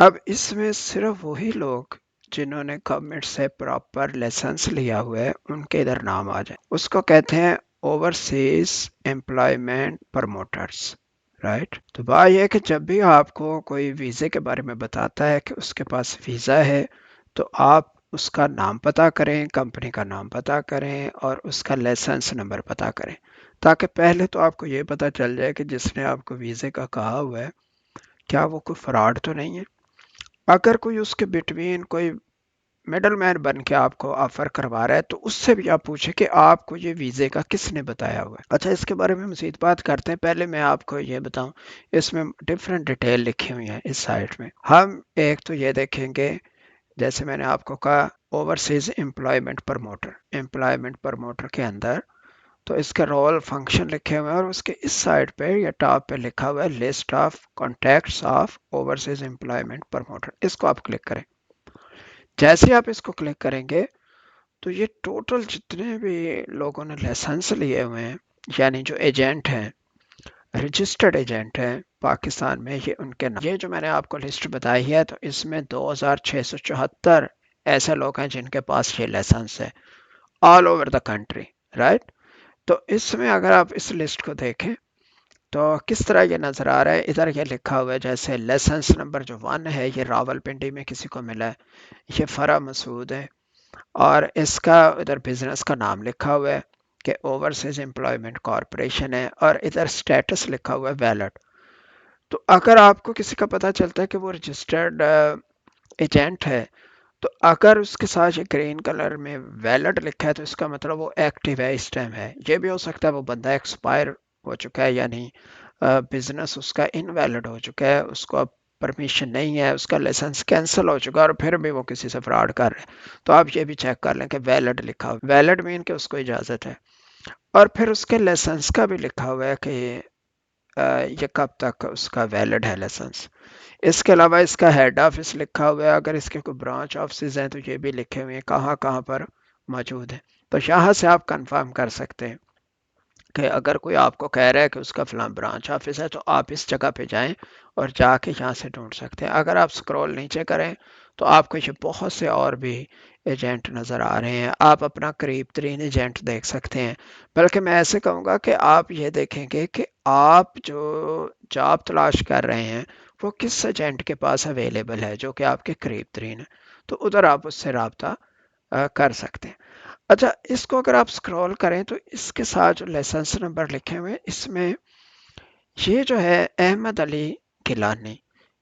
اب اس میں صرف وہی لوگ جنہوں نے گورنمنٹ سے پراپر لائسنس لیا ہوا ہے ان کے ادھر نام آ جائے. اس کو کہتے ہیں اوورسیز امپلائمنٹ پروموٹرس. رائٹ. تو بات یہ ہے کہ جب بھی آپ کو کوئی ویزے کے بارے میں بتاتا ہے کہ اس کے پاس ویزا ہے تو آپ اس کا نام پتہ کریں، کمپنی کا نام پتہ کریں اور اس کا لائسنس نمبر پتہ کریں، تاکہ پہلے تو آپ کو یہ پتہ چل جائے کہ جس نے آپ کو ویزے کا کہا ہوا ہے کیا وہ کوئی فراڈ تو نہیں ہے. اگر کوئی اس کے بٹوین کوئی مڈل مین بن کے آپ کو آفر کروا رہا ہے تو اس سے بھی آپ پوچھیں کہ آپ کو یہ ویزے کا کس نے بتایا ہوا ہے. اچھا، اس کے بارے میں مزید بات کرتے ہیں. پہلے میں آپ کو یہ بتاؤں، اس میں ڈفرینٹ ڈیٹیل لکھی ہوئی ہیں اس سائٹ میں. ہم ایک تو یہ دیکھیں گے، جیسے میں نے آپ کو کہا اوورسیز امپلائمنٹ پروموٹر کے اندر تو اس کے رول فنکشن لکھے ہوئے ہیں، اور اس کے اس سائڈ پہ یا ٹاپ پہ لکھا ہوا ہے list of contacts of overseas employment promoter. اس کو آپ کلک کریں. جیسے آپ اس کو کلک کریں گے تو یہ ٹوٹل جتنے بھی لوگوں نے لائسنس لیے ہوئے ہیں، یعنی جو ایجنٹ ہیں، رجسٹرڈ ایجنٹ ہیں پاکستان میں، یہ ان کے نام. یہ جو میں نے آپ کو لسٹ بتائی ہے تو اس میں 2674 ایسے لوگ ہیں جن کے پاس یہ لائسنس ہے all over the country. Right. تو اس میں اگر آپ اس لسٹ کو دیکھیں تو کس طرح یہ نظر آ رہا ہے. ادھر یہ لکھا ہوا ہے جیسے لائسنس نمبر جو 1 ہے یہ راول پنڈی میں کسی کو ملا ہے، یہ فرا مسعود ہے، اور اس کا ادھر بزنس کا نام لکھا ہوا ہے کہ اوورسیز امپلائمنٹ کارپوریشن ہے، اور ادھر سٹیٹس لکھا ہوا ہے ویلڈ. تو اگر آپ کو کسی کا پتہ چلتا ہے کہ وہ رجسٹرڈ ایجنٹ ہے تو اگر اس کے ساتھ یہ گرین کلر میں ویلڈ لکھا ہے تو اس کا مطلب وہ ایکٹیو ہے اس ٹائم ہے. یہ بھی ہو سکتا ہے وہ بندہ ایکسپائر ہو چکا ہے، یعنی بزنس اس کا انویلڈ ہو چکا ہے، اس کو اب پرمیشن نہیں ہے، اس کا لائسنس کینسل ہو چکا ہے، اور پھر بھی وہ کسی سے فراڈ کر رہے ہیں. تو آپ یہ بھی چیک کر لیں کہ ویلڈ لکھا ہوا، ویلڈ مین کہ اس کو اجازت ہے، اور پھر اس کے لائسنس کا بھی لکھا ہوا ہے کہ یہ کب تک اس کا ویلڈ ہے لائسنس. اس کے علاوہ اس کا ہیڈ آفس لکھا ہوا ہے، اگر اس کے کوئی برانچ آفسز ہیں تو یہ بھی لکھے ہوئے ہیں کہاں کہاں پر موجود ہیں. تو یہاں سے آپ کنفرم کر سکتے ہیں کہ اگر کوئی آپ کو کہہ رہا ہے کہ اس کا فلاں برانچ آفس ہے تو آپ اس جگہ پہ جائیں اور جا کے یہاں سے ڈھونڈ سکتے ہیں. اگر آپ سکرول نیچے کریں تو آپ کو یہ بہت سے اور بھی ایجنٹ نظر آ رہے ہیں. آپ اپنا قریب ترین ایجنٹ دیکھ سکتے ہیں. بلکہ میں ایسے کہوں گا کہ آپ یہ دیکھیں گے کہ آپ جو جاب تلاش کر رہے ہیں وہ کس ایجنٹ کے پاس اویلیبل ہے جو کہ آپ کے قریب ترین ہے، تو ادھر آپ اس سے رابطہ کر سکتے ہیں. اچھا، اس کو اگر آپ سکرول کریں تو اس کے ساتھ جو لائسنس نمبر لکھے ہوئے اس میں یہ جو ہے احمد علی گیلانی،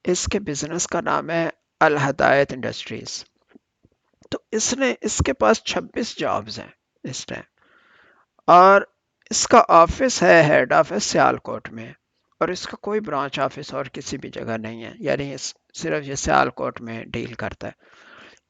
اس کے بزنس کا نام ہے الہدایت انڈسٹریز. تو اس کے پاس 26 جابز ہیں اس ٹائم، اور اس کا آفس ہے، ہیڈ آفس سیالکوٹ میں، اور اس کا کوئی برانچ آفس اور کسی بھی جگہ نہیں ہے، یعنی صرف یہ سیالکوٹ میں ڈیل کرتا ہے.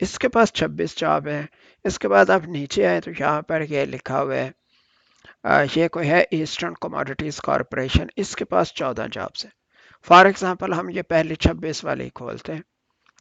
اس کے پاس 26 جاب ہیں. اس کے بعد آپ نیچے آئے تو یہاں پر یہ لکھا ہوا ہے یہ کوئی ہے ایسٹرن کموڈیٹیز کارپوریشن، اس کے پاس 14 جابس ہیں. فار ایگزامپل ہم یہ پہلی 26 والی کھولتے ہیں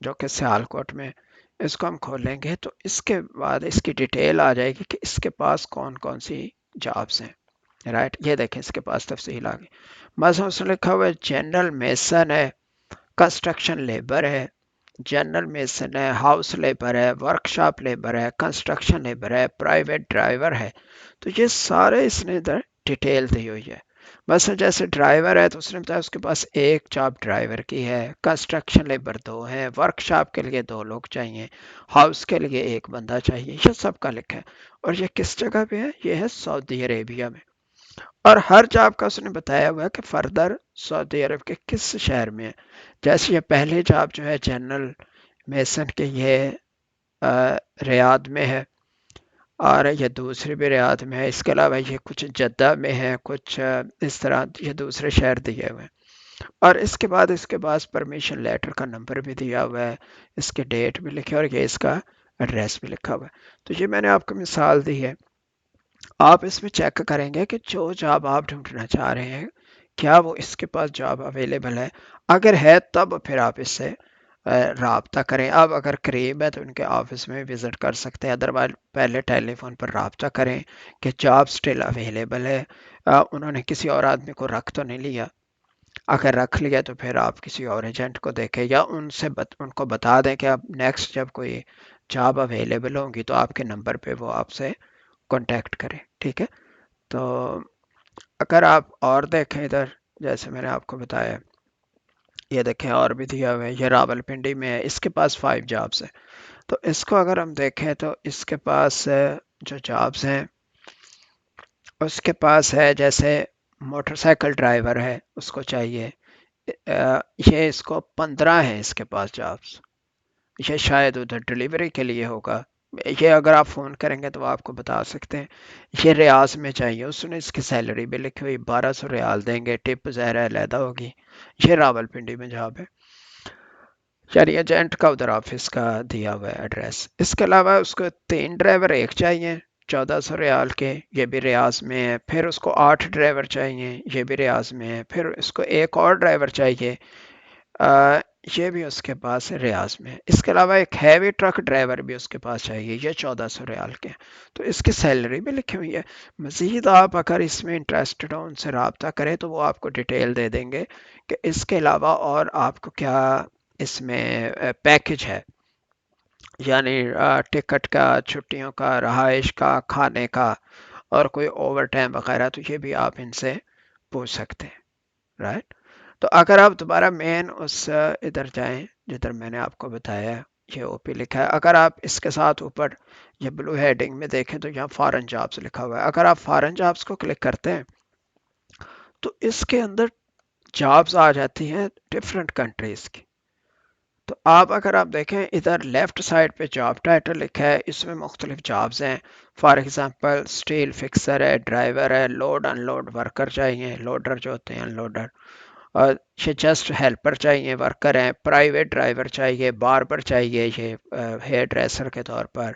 جو کہ سیالکوٹ میں، اس کو ہم کھولیں گے تو اس کے بعد اس کی ڈیٹیل آ جائے گی کہ اس کے پاس کون کون سی جابس ہیں. رائٹ. یہ دیکھیں اس کے پاس تفصیل آ گئی. مثلا اس نے لکھا ہوا ہے جنرل میسن ہے، کنسٹرکشن لیبر ہے، جنرل میسن ہے، ہاؤس لیبر ہے، ورک شاپ لیبر ہے، کنسٹرکشن لیبر ہے، پرائیویٹ ڈرائیور ہے. تو یہ سارے اس نے ادھر ڈیٹیل دی ہوئی ہے. مثلا جیسے ڈرائیور ہے تو اس نے بتایا اس کے پاس ایک جاب ڈرائیور کی ہے، کنسٹرکشن لیبر 2 ہے، ورک شاپ کے لیے 2 لوگ چاہیے، ہاؤس کے لیے 1 بندہ چاہیے. یہ سب کا لکھا ہے، اور یہ کس جگہ پہ ہے؟ یہ ہے سعودی عربیہ میں. اور ہر جاب کا اس نے بتایا ہوا ہے کہ فردر سعودی عرب کے کس شہر میں ہے. جیسے یہ پہلے جاب جو ہے جنرل میسن کے، یہ ریاض میں ہے، اور یہ دوسری بھی ریاض میں ہے. اس کے علاوہ یہ کچھ جدہ میں ہے، کچھ اس طرح یہ دوسرے شہر دیے ہوئے ہیں. اور اس کے بعد اس کے پاس پرمیشن لیٹر کا نمبر بھی دیا ہوا ہے، اس کے ڈیٹ بھی لکھے، اور یہ اس کا ایڈریس بھی لکھا ہوا ہے. تو یہ میں نے آپ کو مثال دی ہے. آپ اس میں چیک کریں گے کہ جو جاب آپ ڈھونڈنا چاہ رہے ہیں کیا وہ اس کے پاس جاب اویلیبل ہے. اگر ہے تب پھر آپ اس سے رابطہ کریں. اب اگر قریب ہے تو ان کے آفس میں وزٹ کر سکتے ہیں، ادروائز پہلے ٹیلی فون پر رابطہ کریں کہ جاب سٹل اویلیبل ہے، انہوں نے کسی اور آدمی کو رکھ تو نہیں لیا. اگر رکھ لیا تو پھر آپ کسی اور ایجنٹ کو دیکھیں یا ان کو بتا دیں کہ اب نیکسٹ جب کوئی جاب اویلیبل ہوگی تو آپ کے نمبر پہ وہ آپ سے کانٹیکٹ کریں، ٹھیک ہے؟ تو اگر آپ اور دیکھیں ادھر، جیسے میں نے آپ کو بتایا، یہ دیکھیں اور بھی دیا ہوا ہے، یہ راول پنڈی میں ہے، اس کے پاس 5 جابس ہیں۔ تو اس کو اگر ہم دیکھیں تو اس کے پاس جو جابس ہیں، اس کے پاس ہے جیسے موٹر سائیکل ڈرائیور ہے، اس کو چاہیے، یہ اس کو 15 ہے اس کے پاس جابس، یہ شاید ادھر ڈلیوری کے لیے ہوگا، یہ اگر آپ فون کریں گے تو وہ آپ کو بتا سکتے ہیں۔ یہ ریاض میں چاہیے، اس نے اس کی سیلری بھی لکھی ہوئی 1200 ریال دیں گے، ٹپ ظاہر علیحدہ ہوگی۔ یہ راول پنڈی میں جاب ہے، یعنی ایجنٹ کا ادھر آفس کا دیا ہوا ہے ایڈریس۔ اس کے علاوہ اس کو 3 ڈرائیور ایک چاہیے 1400 ریال کے، یہ بھی ریاض میں ہے۔ پھر اس کو 8 ڈرائیور چاہیے، یہ بھی ریاض میں ہے۔ پھر اس کو ایک اور ڈرائیور چاہیے، یہ بھی اس کے پاس ریاض میں ہے۔ اس کے علاوہ ایک ہیوی ٹرک ڈرائیور بھی اس کے پاس چاہیے، یہ 1400 ریال کے، تو اس کی سیلری بھی لکھی ہوئی ہے۔ مزید آپ اگر اس میں انٹرسٹڈ ہو، ان سے رابطہ کریں تو وہ آپ کو ڈیٹیل دے دیں گے کہ اس کے علاوہ اور آپ کو کیا اس میں پیکج ہے، یعنی ٹکٹ کا، چھٹیوں کا، رہائش کا، کھانے کا، اور کوئی اوور ٹائم وغیرہ، تو یہ بھی آپ ان سے پوچھ سکتے ہیں، رائٹ؟ تو اگر آپ دوبارہ مین اس ادھر جائیں جدھر میں نے آپ کو بتایا، یہ او پی لکھا ہے، اگر آپ اس کے ساتھ اوپر یہ بلو ہیڈنگ میں دیکھیں تو یہاں فارن جابس لکھا ہوا ہے۔ اگر آپ فارن جابس کو کلک کرتے ہیں تو اس کے اندر جابس آ جاتی ہیں ڈفرینٹ کنٹریز کی۔ تو اگر آپ دیکھیں ادھر لیفٹ سائڈ پہ جاب ٹائٹل لکھا ہے، اس میں مختلف جابس ہیں۔ فار ایگزامپل اسٹیل فکسر ہے، ڈرائیور ہے، لوڈ ان لوڈ ورکر چاہیے، لوڈر جو ہوتے ہیں ان لوڈر، اور یہ جسٹ ہیلپر چاہیے، ورکر ہیں، پرائیویٹ ڈرائیور چاہیے، باربر چاہیے، یہ ہیئر ڈریسر کے طور پر،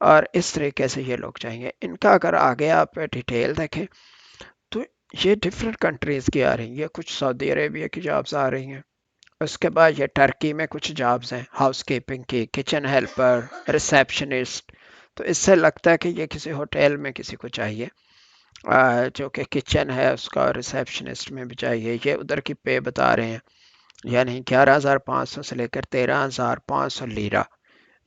اور اس طریقے سے یہ لوگ چاہیے۔ ان کا اگر آگے آپ ڈیٹیل دیکھیں تو یہ ڈفرینٹ کنٹریز کی آ رہی ہیں، یہ کچھ سعودی عربیہ کی جابس آ رہی ہیں، اس کے بعد یہ ٹرکی میں کچھ جابس ہیں، ہاؤس کیپنگ کی، کچن ہیلپر، ریسیپشنسٹ۔ تو اس سے لگتا ہے کہ یہ کسی ہوٹل میں کسی کو چاہیے، جو کہ کچن ہے اس کا، ریسیپشنسٹ میں بھی چاہیے۔ یہ ادھر کی پے بتا رہے ہیں، یعنی 11,500 سے لے کر 13,500 لیرہ،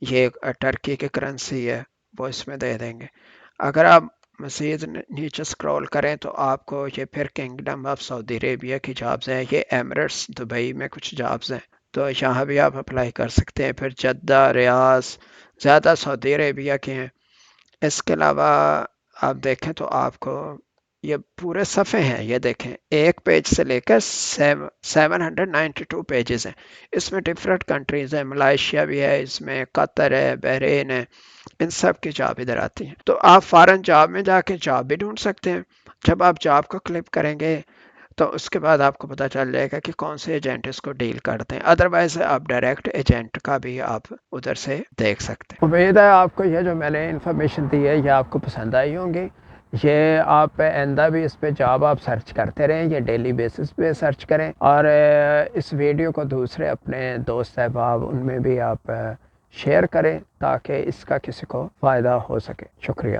یہ ٹرکی کی کرنسی ہے، وہ اس میں دے دیں گے۔ اگر آپ مزید نیچے سکرول کریں تو آپ کو یہ پھر کنگڈم آف سعودی عربیہ کی جابس ہیں، یہ ایمریٹس دبئی میں کچھ جابس ہیں، تو یہاں بھی آپ اپلائی کر سکتے ہیں۔ پھر جدہ، ریاض، زیادہ سعودی عربیہ کے ہیں۔ اس کے علاوہ آپ دیکھیں تو آپ کو یہ پورے صفحے ہیں، یہ دیکھیں ایک پیج سے لے کر 792 پیجز ہیں، اس میں ڈفرینٹ کنٹریز ہیں، ملائیشیا بھی ہے، اس میں قطر ہے، بحرین ہے، ان سب کی جاب ادھر آتی ہیں۔ تو آپ فارن جاب میں جا کے جاب بھی ڈھونڈ سکتے ہیں۔ جب آپ جاب کو کلک کریں گے تو اس کے بعد آپ کو پتہ چل جائے گا کہ کون سے ایجنٹ اس کو ڈیل کرتے ہیں، ادروائز آپ ڈائریکٹ ایجنٹ کا بھی آپ ادھر سے دیکھ سکتے ہیں۔ امید ہے آپ کو یہ جو میں نے انفارمیشن دی ہے یہ آپ کو پسند آئی ہوں گی۔ یہ آپ آئندہ بھی اس پہ جاب آپ سرچ کرتے رہیں، یہ ڈیلی بیسس پہ سرچ کریں، اور اس ویڈیو کو دوسرے اپنے دوست احباب ان میں بھی آپ شیئر کریں تاکہ اس کا کسی کو فائدہ ہو سکے۔ شکریہ۔